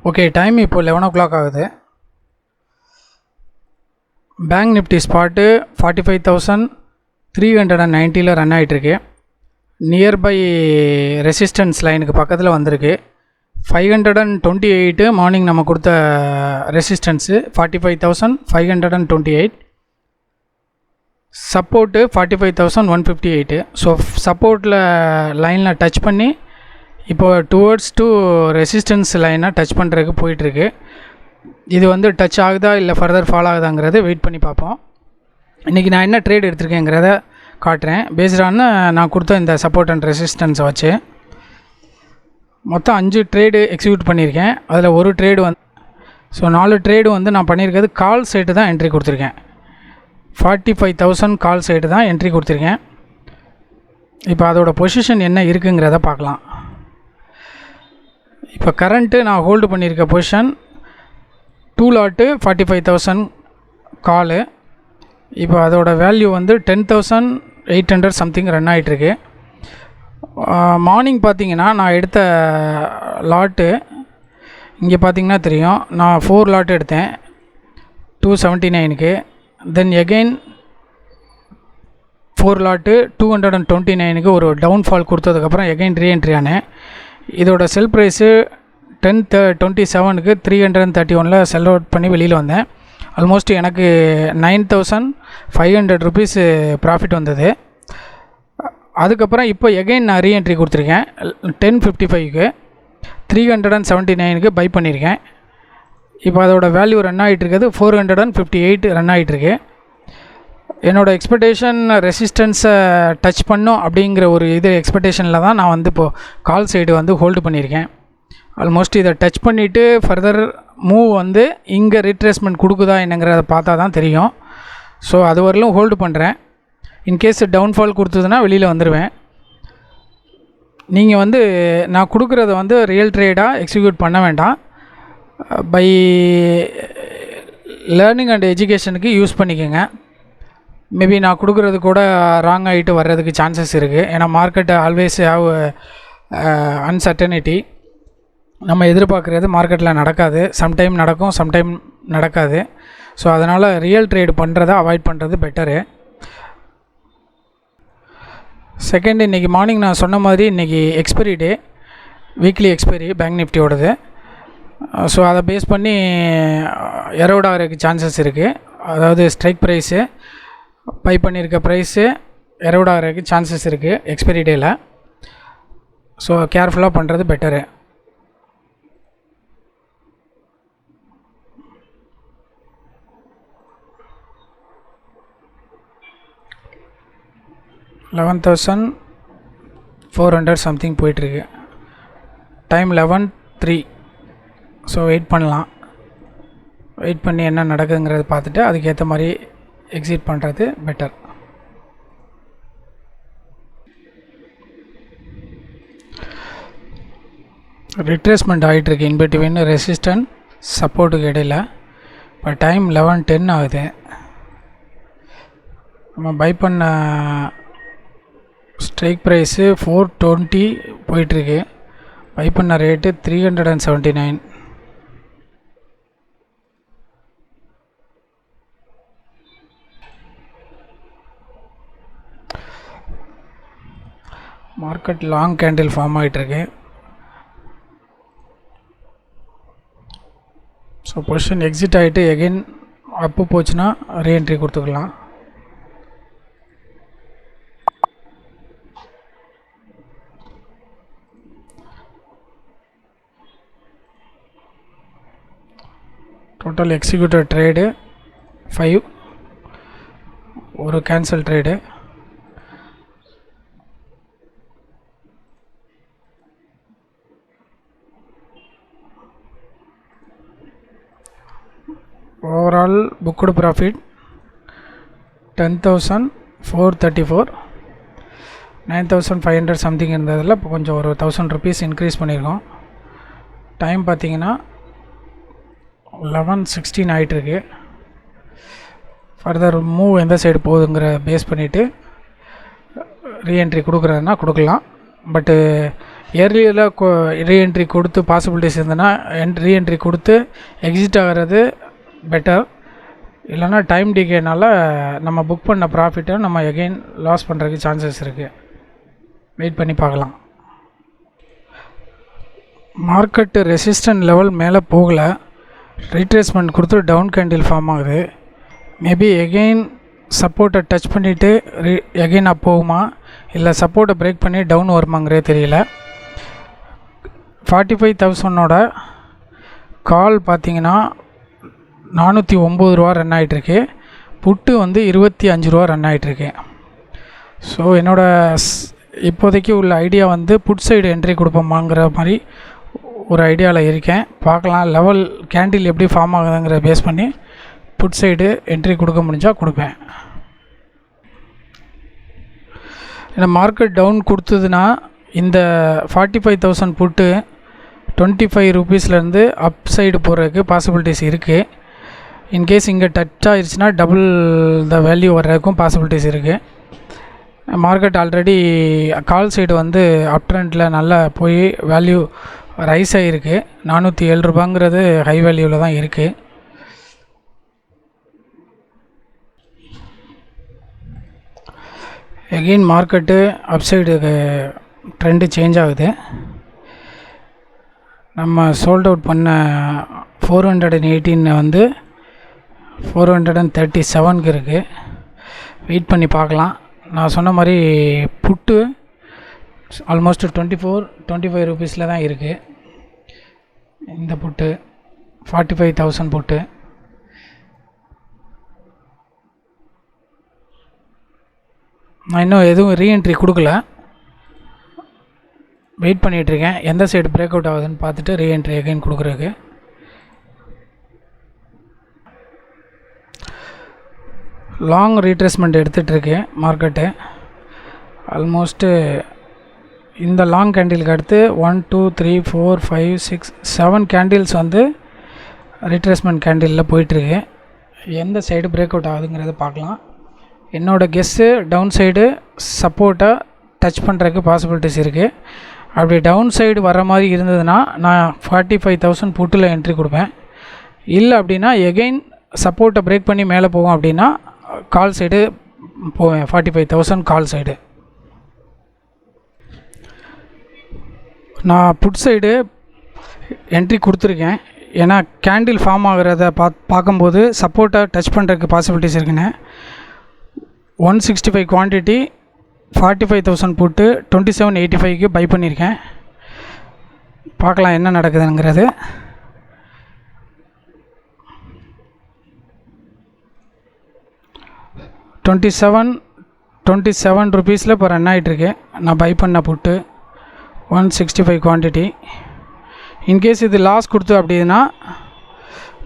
Okay, time இப்போ 11 o'clock ஆகுது. Bank Nifty spot 45,390 run ஆகிட்டுருக்கு. நியர்பை ரெசிஸ்டன்ஸ் லைனுக்கு பக்கத்தில் வந்திருக்கு. 528 மார்னிங் நம்ம கொடுத்த ரெசிஸ்டன்ஸு 45,528. சப்போர்ட்டு 45,158. ஸோ சப்போர்ட்டில் லைனில் டச் பண்ணி இப்போ டுவர்ட்ஸ் டு ரெசிஸ்டன்ஸ் லைனை டச் பண்ணுறதுக்கு போயிட்டுருக்கு. இது வந்து டச் ஆகுதா இல்லை ஃபர்தர் ஃபாலோ ஆகுதாங்கிறது வெயிட் பண்ணி பார்ப்போம். இன்றைக்கி நான் என்ன ட்ரேட் எடுத்திருக்கேங்கிறத காட்டுறேன். பேஸ்டான நான் கொடுத்த இந்த சப்போர்ட் அண்ட் ரெசிஸ்டன்ஸை வச்சு மொத்தம் 5 ட்ரேடு எக்ஸிக்யூட் பண்ணியிருக்கேன். அதில் ஒரு ட்ரேடு ஸோ 4 ட்ரேடு நான் பண்ணியிருக்கிறது கால் சைட்டு தான் என்ட்ரி கொடுத்துருக்கேன். 45,000 கால் சைடு தான் என்ட்ரி கொடுத்துருக்கேன். இப்போ அதோடய பொசிஷன் என்ன இருக்குங்கிறத பார்க்கலாம். இப்போ கரண்ட்டு நான் ஹோல்டு பண்ணியிருக்க பொசிஷன் 2 லாட்டு 45,000 காலு. இப்போ அதோடய வேல்யூ 10,800 சம்திங் ரன் ஆகிட்டுருக்கு. மார்னிங் பார்த்திங்கன்னா நான் எடுத்த லாட்டு இங்கே பார்த்திங்கன்னா தெரியும். நான் 4 லாட்டு எடுத்தேன் 279க்கு. தென் எகெயின் 4 லாட்டு 229க்கு ஒரு டவுன்ஃபால் கொடுத்ததுக்கப்புறம் எகெயின் ரீஎன்ட்ரி ஆனேன். இதோட செல் ப்ரைஸு 1027க்கு 331 செல் அவுட் பண்ணி வெளியில் வந்தேன். ஆல்மோஸ்ட் எனக்கு 9,500 ருபீஸ் ப்ராஃபிட் வந்தது. அதுக்கப்புறம் இப்போ எகெயின் நான் ரீஎன்ட்ரி கொடுத்துருக்கேன் 1055க்கு 379க்கு பை பண்ணியிருக்கேன். இப்போ அதோடய வேல்யூ ரன் ஆகிட்டுருக்குது 458 ரன் ஆகிட்டுருக்கு. என்னோடய எக்ஸ்பெக்டேஷன் ரெசிஸ்டன்ஸை டச் பண்ணும் அப்படிங்கிற ஒரு எக்ஸ்பெக்டேஷனில் தான் நான் இப்போது கால் சைடு ஹோல்டு பண்ணியிருக்கேன். ஆல்மோஸ்ட் இதை டச் பண்ணிவிட்டு ஃபர்தர் மூவ் இங்கே ரீட்ரேஸ்மெண்ட் கொடுக்குதா என்னங்கிறத பார்த்தா தான் தெரியும். ஸோ அது வரலும் ஹோல்டு பண்ணுறேன். இன்கேஸ் டவுன்ஃபால் கொடுத்ததுன்னா வெளியில் வந்துடுவேன். நீங்கள் நான் கொடுக்குறத ரியல் ட்ரேடாக எக்ஸிக்யூட் பண்ண வேண்டாம். பை லேர்னிங் அண்ட் எஜுகேஷனுக்கு யூஸ் பண்ணிக்கோங்க. மேபி நான் கொடுக்குறது கூட ராங் ஆகிட்டு வர்றதுக்கு சான்சஸ் இருக்குது. ஏன்னா மார்க்கெட் ஆல்வேஸ் ஹாவ் அன்சர்டனிட்டி. நம்ம எதிர்பார்க்குறது மார்க்கெட்டில் நடக்காது. சம்டைம் நடக்கும், சம்டைம் நடக்காது. ஸோ அதனால் ரியல் ட்ரேடு பண்ணுறதை அவாய்ட் பண்ணுறது பெட்டரு. செகண்ட், இன்றைக்கி மார்னிங் நான் சொன்ன மாதிரி இன்றைக்கி expiry day, weekly expiry bank நிஃப்டியோடது. ஸோ அதை பேஸ் பண்ணி எரோட் ஆகிறதுக்கு சான்சஸ் இருக்குது. அதாவது ஸ்ட்ரைக் ப்ரைஸு பை பண்ணியிருக்க ப்ரைஸு எரோட் ஆகிறதுக்கு சான்சஸ் இருக்குது எக்ஸ்பைரி டேயில். ஸோ கேர்ஃபுல்லாக பண்ணுறது பெட்டரு. $11,400 சம்திங் போயிட்டுருக்கு. டைம் 11:03. ஸோ வெயிட் பண்ணலாம். வெயிட் பண்ணி என்ன நடக்குங்கிறத பார்த்துட்டு அதுக்கேற்ற மாதிரி எக்ஸிட் பண்ணுறது பெட்டர். ரிட்ரேஸ்மெண்ட் ஆகிட்டுருக்கு இன்பிட்வீன் ரெசிஸ்டன்ட் சப்போர்ட்டுக்கு இடையில். இப்போ டைம் 11:10 ஆகுது. நம்ம பை பண்ண ஸ்ட்ரைக் ப்ரைஸு 420 போயிட்டுருக்கு. பை பண்ண rate 379. Market long candle form ஆகிட்டுருக்கு. ஸோ பொசிஷன் எக்ஸிட் ஆகிட்டு எகெயின் அப்பு போச்சுன்னா ரீஎன்ட்ரி கொடுத்துக்கலாம். டோட்டல் எக்ஸிக்யூட்டட் ட்ரேடு 5, ஒரு cancel trade. Overall booked profit 10,434. 9,500 something இருந்ததில் இப்போ கொஞ்சம் ஒரு 1,000 ருபீஸ் இன்க்ரீஸ் பண்ணியிருக்கோம். டைம் பார்த்திங்கன்னா 11:16 ஆகிட்டுருக்கு. ஃபர்தர் மூவ் எந்த சைடு போகுதுங்கிற பேஸ் பண்ணிவிட்டு ரீஎன்ட்ரி கொடுக்குறதுனா கொடுக்கலாம். பட்டு ஏர்லியராக ரீஎன்ட்ரி கொடுத்து பாசிபிலிட்டிஸ் இருந்ததுன்னா ரீஎன்ட்ரி கொடுத்து எக்ஸிட் ஆகிறது பெட்டர். இல்லைனா டைம் டிகேனால் நம்ம புக் பண்ண ப்ராஃபிட்டை நம்ம எகெயின் லாஸ் பண்ணுறதுக்கு சான்சஸ் இருக்குது. வெயிட் பண்ணி பார்க்கலாம். மார்க்கெட்டு ரெசிஸ்டன்ட் லெவல் மேலே போகலை, ரீட்ரேஸ்மெண்ட் கொடுத்து டவுன் கேண்டில் ஃபார்ம் ஆகுது. மேபி எகெயின் சப்போர்ட்டை டச் பண்ணிவிட்டு எகெயின் அப் போகுமா இல்லை சப்போர்ட்டை பிரேக் பண்ணி டவுன் வருமாங்கிறே தெரியல. 45,000 கால் பார்த்திங்கன்னா 409 ரூபா ரன் ஆகிட்டுருக்கு. புட்டு வந்து 25 ரூபா ரன் ஆகிட்டுருக்கு. ஸோ இப்போதைக்கு உள்ள ஐடியா வந்து புட் சைடு என்ட்ரி கொடுப்போமாங்கிற மாதிரி ஒரு ஐடியாவில் இருக்கேன். பார்க்கலாம் லெவல் கேண்டில் எப்படி ஃபார்ம் ஆகுதுங்கிற பேஸ் பண்ணி புட் சைடு என்ட்ரி கொடுக்க முடிஞ்சால் கொடுப்பேன். ஏன்னா மார்க்கெட் டவுன் கொடுத்ததுன்னா இந்த 45,000 புட்டு 25 ரூபீஸ்லேருந்து அப் சைடு போகிறதுக்கு பாசிபிலிட்டிஸ் இருக்குது. இன்கேஸ் இங்கே டச் ஆகிடுச்சுன்னா டபுள் த வேல்யூ வர்றதுக்கும் பாசிபிலிட்டிஸ் இருக்குது. மார்க்கெட் ஆல்ரெடி கால் சைடு வந்து அப் ட்ரெண்டில் நல்லா போய் வேல்யூ ரைஸ் ஆகிருக்கு. 407 ரூபாங்கிறது ஹை வேல்யூவில் தான் இருக்குது. எகெயின் மார்க்கெட்டு அப் சைடு ட்ரெண்டு சேஞ்ச் ஆகுது. நம்ம சோல்ட் அவுட் பண்ண 418 வந்து 437க்கு இருக்குது. வெயிட் பண்ணி பார்க்கலாம். நான் சொன்ன மாதிரி புட்டு ஆல்மோஸ்ட் 25 ரூபீஸில் தான் இருக்குது. இந்த புட்டு 45,000 புட்டு. நான் இன்னும் எதுவும் ரீஎன்ட்ரி கொடுக்கல, வெயிட் பண்ணிகிட்ருக்கேன். எந்த சைடு பிரேக் அவுட் ஆகுதுன்னு பார்த்துட்டு ரீஎன்ட்ரி எகைன் கொடுக்குறதுக்கு. லாங் ரீட்ரேஸ்மெண்ட் எடுத்துகிட்ருக்கு மார்க்கெட்டு. ஆல்மோஸ்ட்டு இந்த லாங் கேண்டிலுக்கு அடுத்து 1 2 3 4 5 6 7 கேண்டில்ஸ் வந்து ரீட்ரேஸ்மெண்ட் கேண்டிலில் போயிட்டுருக்கு. எந்த சைடு பிரேக் அவுட் ஆகுதுங்கிறத பார்க்கலாம். என்னோடய கெஸ்ஸு டவுன் சைடு சப்போர்ட்டை டச் பண்ணுறதுக்கு பாசிபிலிட்டிஸ் இருக்குது. அப்படி டவுன் சைடு வர மாதிரி இருந்ததுன்னா நான் 45,000 புட்டில் என்ட்ரி கொடுப்பேன். இல்லை அப்படின்னா எகெயின் சப்போர்ட்டை பிரேக் பண்ணி மேலே போவோம் அப்படின்னா கால் சைடு போவேன். 45,000 கால் சைடு. நான் புட் சைடு என்ட்ரி கொடுத்துருக்கேன். ஏன்னா கேண்டில் ஃபார்ம் ஆகிறத பார்க்கும்போது சப்போர்ட்டை டச் பண்ணுறதுக்கு பாசிபிலிட்டிஸ் இருக்குன்னு 165 குவான்டிட்டி 45,000 போட்டு 2785க்கு பை பண்ணியிருக்கேன். பார்க்கலாம் என்ன நடக்குதுங்கிறது. $27 ரூபீஸில் இப்போ ரன் ஆகிட்டுருக்கு. நான் பை பண்ண புட்டு 165 குவான்டிட்டி. இன்கேஸ் இது லாஸ் கொடுத்து அப்படின்னா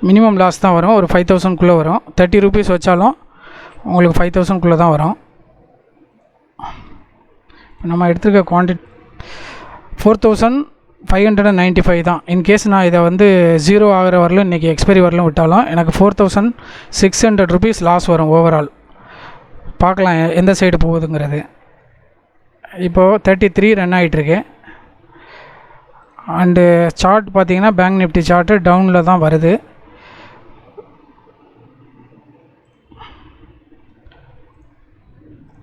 மினிமம் லாஸ் தான் வரும். ஒரு 5,000க்குள்ளே வரும். 30 ரூபீஸ் வச்சாலும் உங்களுக்கு 5,000க்குள்ளே தான் வரும். நம்ம எடுத்துருக்க குவான்டிட்டி 4,595 தான். இன்கேஸ் நான் இதை வந்து 0 ஆகிற வரலும் இன்றைக்கி எக்ஸ்பைரி வரலும் விட்டாலும் எனக்கு 4,600 ரூபீஸ் லாஸ் வரும் ஓவரால். பார்க்கலாம் எந்த சைடு போகுதுங்கிறது. இப்போது 33 ரன் ஆகிட்டுருக்கு. அண்டு சார்ட் பார்த்திங்கன்னா பேங்க் நிஃப்டி சார்ட்டு டவுனில் தான் வருது.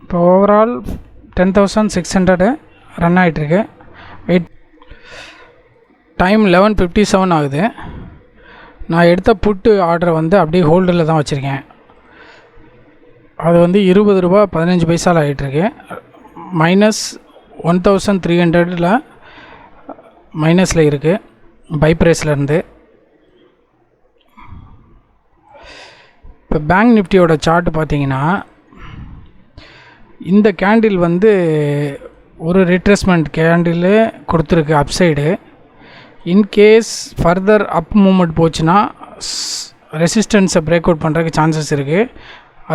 இப்போ ஓவரால் 10,600 ரன் ஆகிட்டுருக்கு. வெயிட் டைம் 11:57 ஆகுது. நான் எடுத்த புட்டு ஆர்டரை வந்து அப்படியே ஹோல்டில் தான் வச்சுருக்கேன். அது வந்து 20 ரூபா 15 பைசாவில் ஆகிட்டுருக்கு. -1300 மைனஸில் இருக்குது பை ப்ரைஸ்லேருந்து. இப்போ பேங்க் நிஃப்டியோட சார்ட்டு பார்த்தீங்கன்னா இந்த கேண்டில் வந்து ஒரு ரிட்ரேஸ்மெண்ட் கேண்டில் கொடுத்துருக்கு upside. In case further up movement போச்சுன்னா ரெசிஸ்டன்ஸை பிரேக் அவுட் பண்ணுறதுக்கு சான்சஸ் இருக்குது.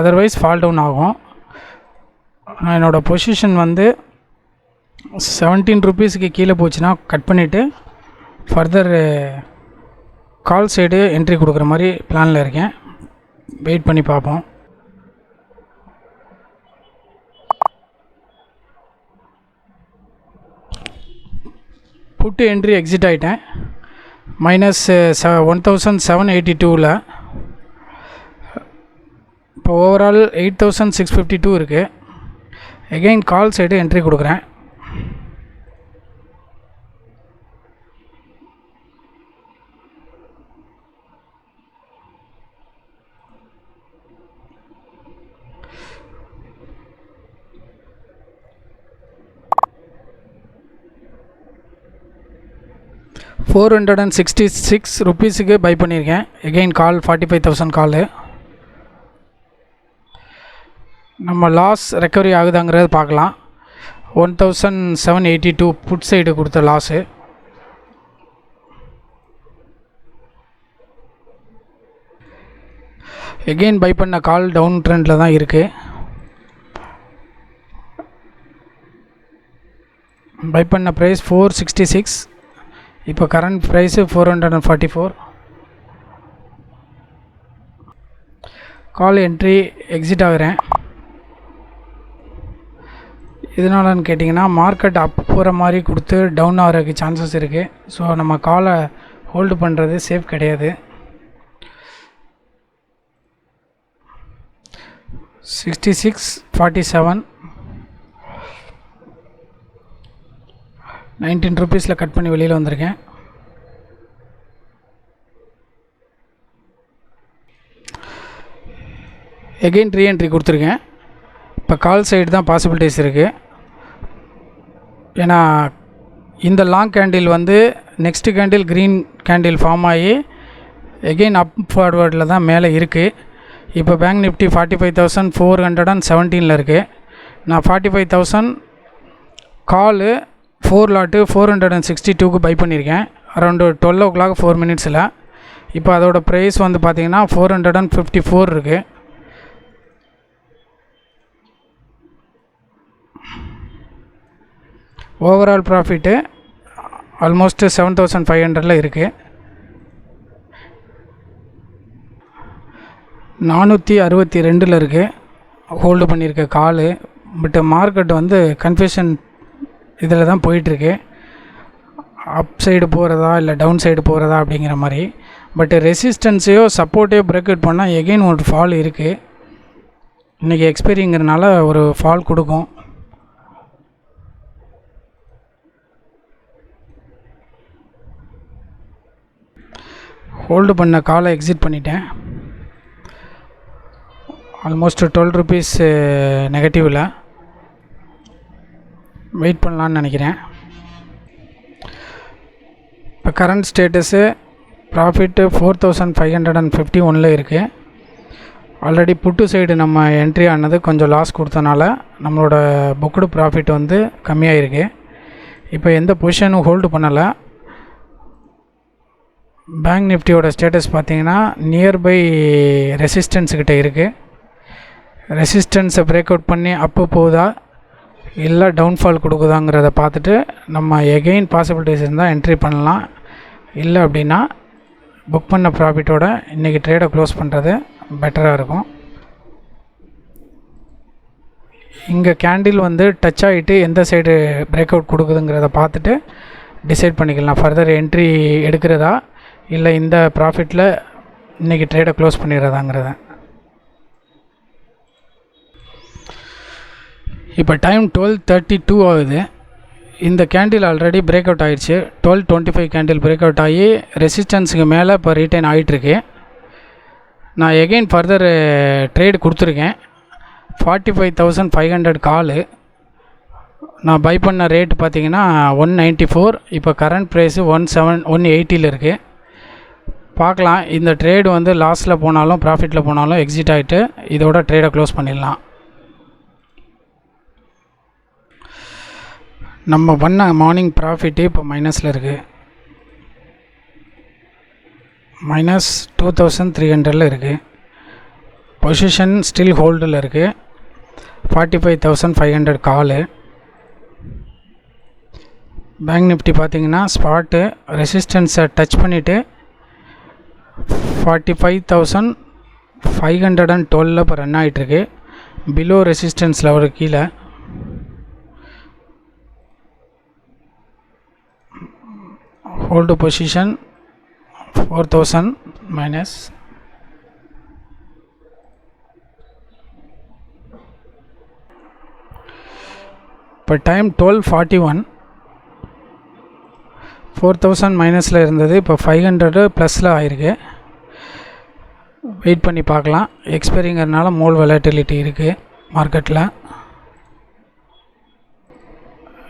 அதர்வைஸ் ஃபால் டவுன் ஆகும். நான் என்னோடய பொசிஷன் வந்து 17 ரூபீஸுக்கு கீழே போச்சுன்னா கட் பண்ணிவிட்டு ஃபர்தர் கால் சைடு என்ட்ரி கொடுக்குற மாதிரி பிளானில் இருக்கேன். வெயிட் பண்ணி பார்ப்போம். புட்டு என்ட்ரி எக்ஸிட் ஆகிட்டேன். மைனஸ் 1782ல். இப்போ ஓவரால் 8652 இருக்குது. எகெயின் கால் சைடு என்ட்ரி கொடுக்குறேன். ₹466 பை பண்ணியிருக்கேன். எகெயின் கால் 45,000 காலு. நம்ம லாஸ் ரெக்கவரி ஆகுதாங்கிறத பார்க்கலாம். 1782 புட் சைடு கொடுத்த லாஸு. எகெயின் பை பண்ண கால் டவுன் ட்ரெண்டில் தான் இருக்குது. பை பண்ண ப்ரைஸ் 466. இப்போ கரண்ட் ப்ரைஸு 444. கால் என்ட்ரி எக்ஸிட் ஆகிறேன். இதனாலன்னு கேட்டிங்கன்னா மார்க்கெட் அப் போகிற மாதிரி கொடுத்து டவுன் ஆகிறதுக்கு சான்சஸ் இருக்குது. ஸோ நம்ம காலை ஹோல்டு பண்ணுறது சேஃப் கிடையாது. 6647 ₹19 கட் பண்ணி வெளியில் வந்திருக்கேன். எகெயின் ரீஎன்ட்ரி கொடுத்துருக்கேன். இப்போ கால் சைடு தான் பாசிபிலிட்டிஸ் இருக்குது. ஏன்னா இந்த லாங் கேண்டில் வந்து next candle green candle form ஆகி எகெயின் அப் ஃபார்வர்டில் தான் மேலே இருக்குது. இப்போ பேங்க் நிஃப்டி 45,417 இருக்குது. நான் 45,000 காலு 4 லாட்டு 462க்கு பை பண்ணியிருக்கேன். Around 12 o'clock 4 minutesல. இப்போ அதோட ப்ரைஸ் வந்து பார்த்திங்கன்னா 454 இருக்குது. ஓவரால் ப்ராஃபிட்டு ஆல்மோஸ்ட் 7500 இருக்குது. 462 இருக்குது ஹோல்டு பண்ணியிருக்க காலு. பட் மார்க்கெட் வந்து கன்ஃபியூஷன் இதில் தான் போயிட்டுருக்கு. அப் சைடு போகிறதா இல்லை டவுன் சைடு போகிறதா அப்படிங்கிற மாதிரி. பட் ரெசிஸ்டன்ஸையோ சப்போர்ட்டையோ பிரேக் அவுட் பண்ணால் எகெயின் ஒரு ஃபால் இருக்குது. இன்றைக்கி எக்ஸ்பைரிங்கிறதுனால ஒரு ஃபால் கொடுக்கும். ஹோல்டு பண்ண காலை எக்ஸிட் பண்ணிட்டேன். ஆல்மோஸ்ட் ₹12 நெகட்டிவில். வெயிட் பண்ணலான்னு நினைக்கிறேன். இப்போ கரண்ட் ஸ்டேட்டஸு ப்ராஃபிட்டு 4551 இருக்குது. ஆல்ரெடி புட்டு சைடு நம்ம என்ட்ரி ஆனது கொஞ்சம் லாஸ் கொடுத்தனால நம்மளோட புக்குடு ப்ராஃபிட் வந்து கம்மியாக இருக்குது. இப்போ எந்த பொசிஷனும் ஹோல்டு பண்ணலை. பேங்க் நிஃப்டியோட ஸ்டேட்டஸ் பார்த்திங்கன்னா நியர்பை ரெசிஸ்டன்ஸுக்கிட்ட இருக்குது. ரெசிஸ்டன்ஸை பிரேக் அவுட் பண்ணி அப்பு போகுதா இல்லை டவுன்ஃபால் கொடுக்குதாங்கிறத பார்த்துட்டு நம்ம எகெயின் பாசிபிலிட்டிஸ் இருந்தால் என்ட்ரி பண்ணலாம். இல்லை அப்படின்னா புக் பண்ண ப்ராஃபிட்டோட இன்றைக்கி ட்ரேடை க்ளோஸ் பண்ணுறது பெட்டராக இருக்கும். இங்கே கேண்டில் வந்து டச் ஆகிட்டு எந்த சைடு பிரேக் அவுட் கொடுக்குதுங்கிறத பார்த்துட்டு டிசைட் பண்ணிக்கலாம் ஃபர்தர் என்ட்ரி எடுக்கிறதா இல்லை இந்த ப்ராஃபிட்டில் இன்றைக்கி ட்ரேடை க்ளோஸ் பண்ணிடுறதாங்கிறத. இப்போ டைம் 12:32 ஆகுது. இந்த கேண்டில் ஆல்ரெடி பிரேக் அவுட் ஆகிடுச்சு. 12:25 கேண்டில் பிரேக் அவுட் ஆகி ரெசிஸ்டன்ஸுக்கு மேலே இப்போ ரீட்டைன் ஆகிட்டுருக்கு. நான் எகெயின் ஃபர்தர் ட்ரேடு கொடுத்துருக்கேன். 45,500 காலு. நான் பை பண்ண ரேட்டு பார்த்திங்கன்னா 194. இப்போ கரண்ட் ப்ரைஸு 180 இருக்குது. பார்க்கலாம். இந்த ட்ரேடு வந்து லாஸில் போனாலும் ப்ராஃபிட்டில் போனாலும் எக்ஸிட் ஆகிட்டு இதோட ட்ரேடை க்ளோஸ் பண்ணிடலாம். நம்ம பண்ண மார்னிங் ப்ராஃபிட்டு இப்போ மைனஸில் இருக்குது. மைனஸ் 2300 இருக்குது. பொசிஷன் ஸ்டில் ஹோல்டில் இருக்குது. 45,500 காலு. பேங்க் நிஃப்டி பார்த்திங்கன்னா ஸ்பாட்டு ரெசிஸ்டன்ஸை டச் பண்ணிவிட்டு 45,512 இப்போ ரன் ஆகிட்டுருக்கு. பிலோ ரெசிஸ்டன்ஸ் லெவல் கீழே. hold position 4000 minus இப்போ டைம் 12:41 4000 மைனஸில் இருந்தது இப்போ 500 ப்ளஸில் ஆயிருக்கு. வெயிட் பண்ணி பார்க்கலாம். எக்ஸ்பைரிங்கிறதுனால மோல் வெலாட்டிலிட்டி இருக்குது மார்க்கெட்டில்.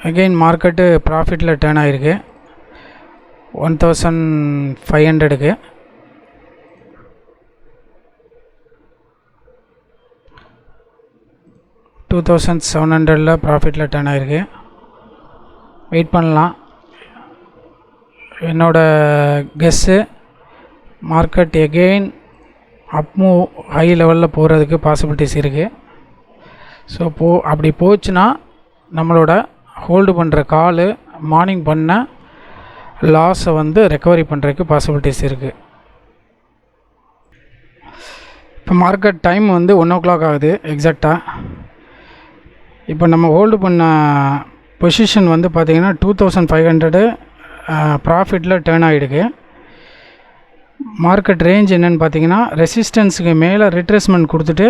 அகெயின் மார்க்கெட்டு ப்ராஃபிட்டில் டேர்ன் ஆகிருக்கு 1500க்கு. $2700 ப்ராஃபிட்டில் டர்ன் ஆகிருக்கு. வெயிட் பண்ணலாம். என்னோடய கெஸ்ஸு மார்க்கெட் எகெயின் அப் மூவ் ஹை லெவலில் போகிறதுக்கு பாசிபிலிட்டிஸ் இருக்குது. ஸோ அப்படி போச்சுன்னா நம்மளோட ஹோல்டு பண்ணுற காலு மார்னிங் பண்ண லாஸை வந்து ரெக்கவரி பண்ணுறதுக்கு பாசிபிலிட்டிஸ் இருக்குது. இப்போ மார்க்கெட் டைம் வந்து 1 o'clock ஆகுது எக்ஸாக்டாக. இப்போ நம்ம ஹோல்டு பண்ண பொசிஷன் வந்து பார்த்திங்கன்னா 2500 ப்ராஃபிட்டில் டேர்ன் ஆகிடுக்கு. மார்க்கெட் ரேஞ்ச் என்னென்னு பார்த்தீங்கன்னா ரெசிஸ்டன்ஸுக்கு மேலே ரிட்ரேஸ்மெண்ட் கொடுத்துட்டு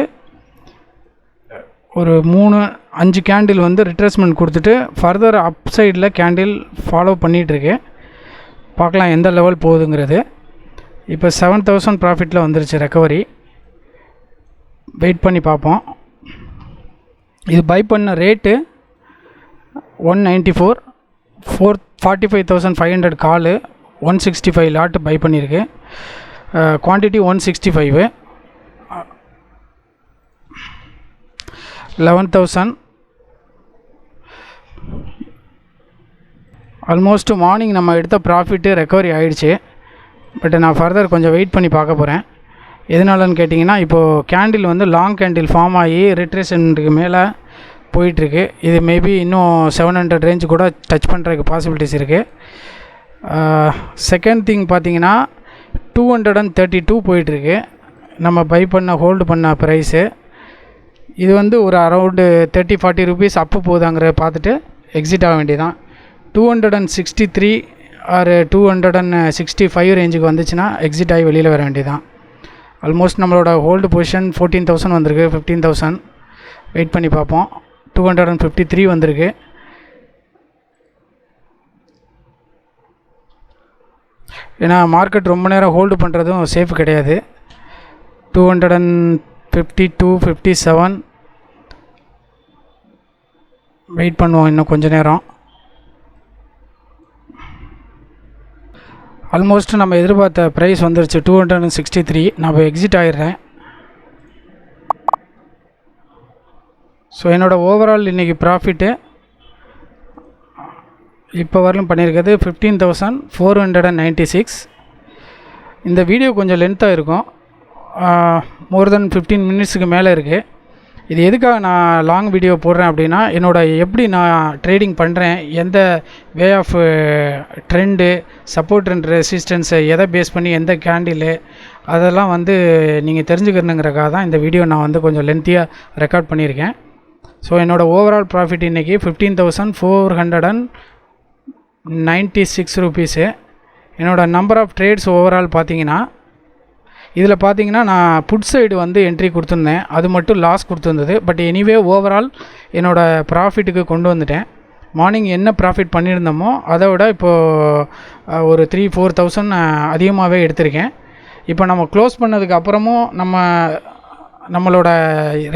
ஒரு 3-5 கேண்டில் வந்து ரிட்ரேஸ்மெண்ட் கொடுத்துட்டு ஃபர்தர் அப் சைடில் கேண்டில் ஃபாலோ பண்ணிகிட்ருக்கு. பார்க்கலாம் எந்த லெவல் போகுதுங்கிறது. இப்போ 7000 ப்ராஃபிட்டில் வந்துருச்சு ரெக்கவரி. வெயிட் பண்ணி பார்ப்போம். இது பை பண்ண ரேட்டு 194, 45,500 காலு, 165 லாட்டு பை பண்ணியிருக்கு. குவான்டிட்டி 165, 11,000. ஆல்மோஸ்ட் மார்னிங் நம்ம எடுத்த ப்ராஃபிட்டு ரெக்கவரி ஆகிடுச்சு. பட் நான் ஃபர்தர் கொஞ்சம் வெயிட் பண்ணி பார்க்க போகிறேன். எதனாலன்னு கேட்டிங்கன்னா இப்போது கேண்டில் வந்து லாங் கேண்டில் ஃபார்ம் ஆகி ரிட்ரேஷனுக்கு மேலே போயிட்டுருக்கு. இது மேபி இன்னும் 700 ரேஞ்ச் கூட டச் பண்ணுறதுக்கு பாசிபிலிட்டிஸ் இருக்குது. செகண்ட் திங் பார்த்திங்கன்னா 232 போயிட்டுருக்கு நம்ம பை பண்ண ஹோல்டு பண்ண ப்ரைஸு. இது வந்து ஒரு அரௌண்டு 30-40 ருபீஸ் அப்பு போகுதாங்கிற பார்த்துட்டு எக்ஸிட் ஆக வேண்டியதான். 263 ஆர் 265 ரேஞ்சுக்கு வந்துச்சுன்னா எக்ஸிட் ஆகி வெளியில் வர வேண்டியதான். ஆல்மோஸ்ட் நம்மளோட ஹோல்டு பொசிஷன் 14,000 வந்திருக்கு, 15,000. வெயிட் பண்ணி பார்ப்போம். 253 வந்திருக்கு. ஏன்னா மார்க்கெட் ரொம்ப நேரம் ஹோல்டு பண்ணுறதும் சேஃப் கிடையாது. 252, 57. வெயிட் பண்ணுவோம் இன்னும் கொஞ்சம் நேரம். ஆல்மோஸ்ட் நம்ம எதிர்பார்த்த ப்ரைஸ் வந்துருச்சு 263. நான் எக்ஸிட் ஆகிடுறேன். ஸோ என்னோடய ஓவரால் இன்றைக்கி ப்ராஃபிட்டு இப்போ வரலும் பண்ணியிருக்கிறது 15,496. இந்த வீடியோ கொஞ்சம் லென்த்தாக இருக்கும், மோர் தென் 15 மினிட்ஸுக்கு மேலே இருக்குது. இது எதுக்காக நான் லாங் வீடியோ போடுறேன் அப்படின்னா எப்படி நான் ட்ரேடிங் பண்ணுறேன், எந்த way of trend, support and ரெசிஸ்டன்ஸை எதை பேஸ் பண்ணி எந்த கேண்டிலு அதெல்லாம் வந்து நீங்கள் தெரிஞ்சுக்கணுங்கிறக்காக தான் இந்த வீடியோ நான் வந்து கொஞ்சம் லென்த்தியாக ரெக்கார்ட் பண்ணியிருக்கேன். ஸோ என்னோடய ஓவரால் ப்ராஃபிட் இன்றைக்கி 15,496 ருபீஸு. என்னோடய நம்பர் ஆஃப் ட்ரேட்ஸ் ஓவரால் பார்த்தீங்கன்னா இதில் பார்த்தீங்கன்னா நான் புட் சைடு வந்து என்ட்ரி கொடுத்துருந்தேன், அது மட்டும் லாஸ் கொடுத்துருந்தது. பட் எனிவே ஓவரால் என்னோடய ப்ராஃபிட்டுக்கு கொண்டு வந்துட்டேன். மார்னிங் என்ன ப்ராஃபிட் பண்ணியிருந்தோமோ அதை விட இப்போது ஒரு 3-4,000 அதிகமாகவே எடுத்திருக்கேன். இப்போ நம்ம க்ளோஸ் பண்ணதுக்கு அப்புறமும் நம்மளோட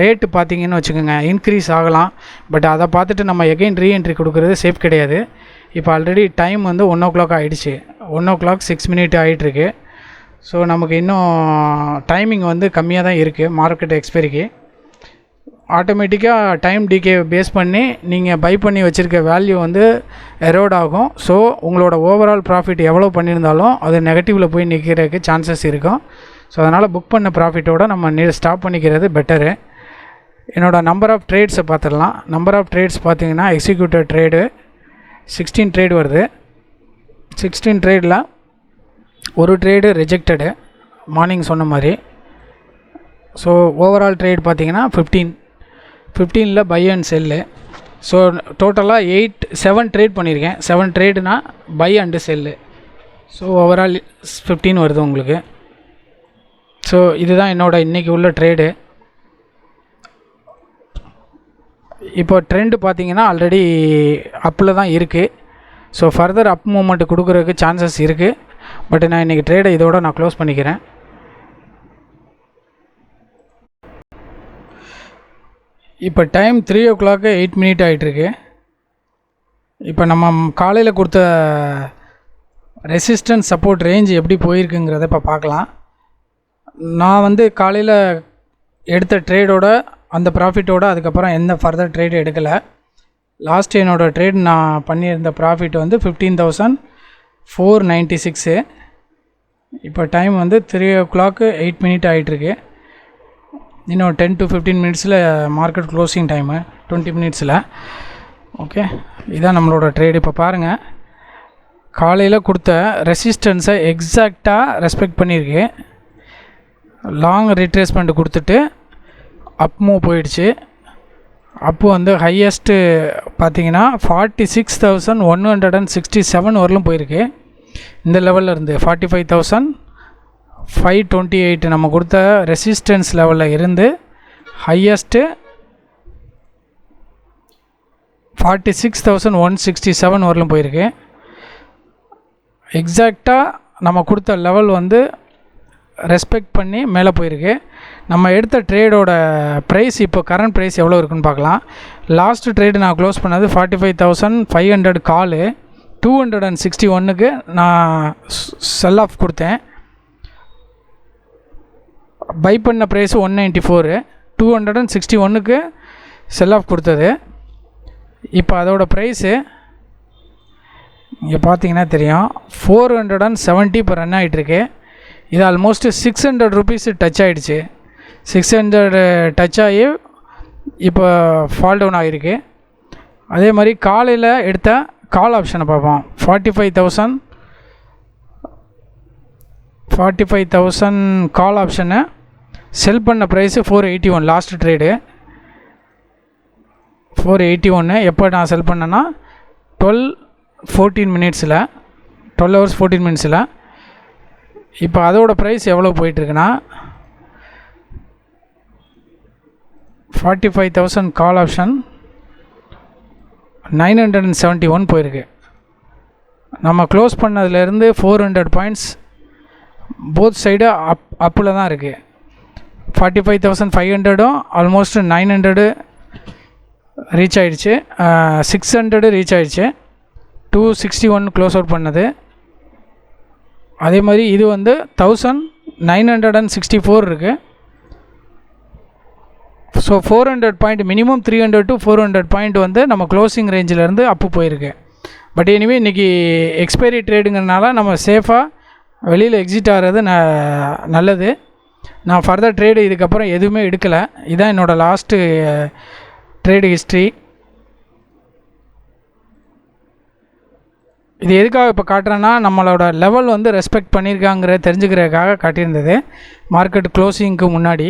ரேட்டு பார்த்திங்கன்னு வச்சுக்கோங்க இன்க்ரீஸ் ஆகலாம். பட் அதை பார்த்துட்டு நம்ம எகெயின் ரீஎன்ட்ரி கொடுக்குறது சேஃப் கிடையாது. இப்போ ஆல்ரெடி டைம் வந்து 1 o'clock ஆகிடுச்சு. 1 o'clock 6 minutes ஆகிட்டுருக்கு. ஸோ நமக்கு இன்னும் டைமிங் வந்து கம்மியாக தான் இருக்குது மார்க்கெட் எக்ஸ்பைரிக்கு. ஆட்டோமேட்டிக்காக டைம் டிகே பேஸ் பண்ணி நீங்கள் பை பண்ணி வச்சுருக்க வேல்யூ வந்து எரோட் ஆகும். ஸோ உங்களோட ஓவரால் ப்ராஃபிட் எவ்வளோ பண்ணியிருந்தாலும் அது நெகட்டிவில் போய் நிற்கிறதுக்கு சான்சஸ் இருக்கும். ஸோ அதனால் புக் பண்ண ப்ராஃபிட்டோட நம்ம ஸ்டாப் பண்ணிக்கிறது பெட்டரு. என்னோடய நம்பர் ஆஃப் ட்ரேட்ஸை பார்த்துடலாம். நம்பர் ஆஃப் ட்ரேட்ஸ் பார்த்திங்கன்னா எக்ஸிக்யூட்டிவ் ட்ரேடு 16 ட்ரேட் வருது. 16 ட்ரேடில் ஒரு ட்ரேடு ரிஜெக்டடு மார்னிங் சொன்ன மாதிரி. ஸோ ஓவரால் ட்ரேட் பார்த்திங்கன்னா 15 பை அண்ட் செல்லு. ஸோ டோட்டலாக 7 ட்ரேட் பண்ணியிருக்கேன். 7 ட்ரேடுனா buy and sell. So overall 15 வருது உங்களுக்கு. ஸோ இதுதான் என்னோடய இன்றைக்கி உள்ள ட்ரேடு. இப்போ ட்ரெண்டு பார்த்தீங்கன்னா ஆல்ரெடி அப்பில் தான் இருக்குது. ஸோ ஃபர்தர் அப் மூமெண்ட் கொடுக்குறதுக்கு சான்சஸ் இருக்குது. பட் நான் இன்றைக்கி ட்ரேடை இதோட நான் க்ளோஸ் பண்ணிக்கிறேன். இப்போ டைம் 3 o'clock 8 ஆகிட்டுருக்கு. இப்போ நம்ம காலையில் கொடுத்த ரெசிஸ்டன்ஸ் சப்போர்ட் ரேஞ்ச் எப்படி போயிருக்குங்கிறத இப்போ பார்க்கலாம். நான் வந்து காலையில் எடுத்த ட்ரேடோட அந்த ப்ராஃபிட்டோட அதுக்கப்புறம் எந்த ஃபர்தர் ட்ரேடு எடுக்கலை. லாஸ்ட் என்னோடய ட்ரேட் நான் பண்ணியிருந்த ப்ராஃபிட் வந்து 15,496. இப்போ டைம் வந்து 3 o'clock 8 ஆகிட்டுருக்கு. இன்னும் 10 to 15 மினிட்ஸில் மார்க்கெட் க்ளோசிங் டைமு 20 மினிட்ஸில். ஓகே, இதான் நம்மளோட ட்ரேடு. இப்போ பாருங்கள், காலையில் கொடுத்த ரெசிஸ்டன்ஸை எக்ஸாக்டாக ரெஸ்பெக்ட் பண்ணியிருக்கு. லாங் ரிட்ரேஸ்மெண்ட் கொடுத்துட்டு அப் மூவ் போயிடுச்சு. அப்பு வந்து ஹையஸ்ட்டு பார்த்தீங்கன்னா 46,167 வரலும் போயிருக்கு. இந்த லெவலில் இருந்து 45,528 நம்ம கொடுத்த ரெசிஸ்டன்ஸ் லெவலில் இருந்து ஹையஸ்ட்டு 46,167 வரலும் போயிருக்கு. எக்ஸாக்டாக நம்ம கொடுத்த லெவல் வந்து ரெஸ்பெக்ட் பண்ணி மேலே போயிருக்கு. நம்ம எடுத்த ட்ரேடோட ப்ரைஸ் இப்போ கரண்ட் ப்ரைஸ் எவ்வளோ இருக்குன்னு பார்க்கலாம். லாஸ்ட்டு ட்ரேடு நான் க்ளோஸ் பண்ணது 45,500 காலு. 261க்கு நான் செல் ஆஃப் கொடுத்தேன். பை பண்ண ப்ரைஸு 194. 261க்கு செல் ஆஃப் கொடுத்தது. இப்போ அதோட ப்ரைஸு இங்கே பார்த்தீங்கன்னா தெரியும், 470 இப்போ ரன் ஆகிட்டுருக்கு. இது ஆல்மோஸ்ட் 600 rupees டச் ஆகிடுச்சு. 600 டச் ஆகி இப்போ ஃபால் டவுன் ஆகிருக்கு. அதே மாதிரி காலையில் எடுத்த கால் ஆப்ஷனை பார்ப்போம். 45,000 கால் ஆப்ஷனை செல் பண்ண ப்ரைஸு 481. Last trade 481. எப்போ நான் செல் பண்ணேன்னா 12 hours 14 minutes. இப்போ அதோட ப்ரைஸ் எவ்வளோ போயிட்டுருக்குன்னா 45,000 கால் ஆப்ஷன் 971 போயிருக்கு. நம்ம க்ளோஸ் பண்ணதுலேருந்து 400 பாயிண்ட்ஸ் போத் சைடு அப்பில் தான் இருக்குது. 45,500 ஆல்மோஸ்ட் 900 ரீச் ஆகிடுச்சு. 600 ரீச் ஆகிடுச்சு. 261 க்ளோஸ் அவுட் பண்ணது. அதே மாதிரி இது வந்து 1964 இருக்குது. So 400 point minimum 300 to 400 point வந்து நம்ம க்ளோசிங் ரேஞ்சிலேருந்து அப்பு போயிருக்கு. பட் எனிவே இன்றைக்கி எக்ஸ்பைரி ட்ரேடுங்கிறனால நம்ம சேஃபாக வெளியில் எக்ஸிட் ஆகிறது நல்லது. நான் ஃபர்தர் ட்ரேடு இதுக்கப்புறம் எதுவுமே எடுக்கலை. இதுதான் என்னோடய லாஸ்ட்டு ட்ரேடு ஹிஸ்ட்ரி. இது எதுக்காக இப்போ காட்டுறேன்னா, நம்மளோட லெவல் வந்து ரெஸ்பெக்ட் பண்ணியிருக்காங்கிற தெரிஞ்சுக்கிறதுக்காக காட்டியிருந்தது மார்க்கெட் க்ளோசிங்க்கு முன்னாடி.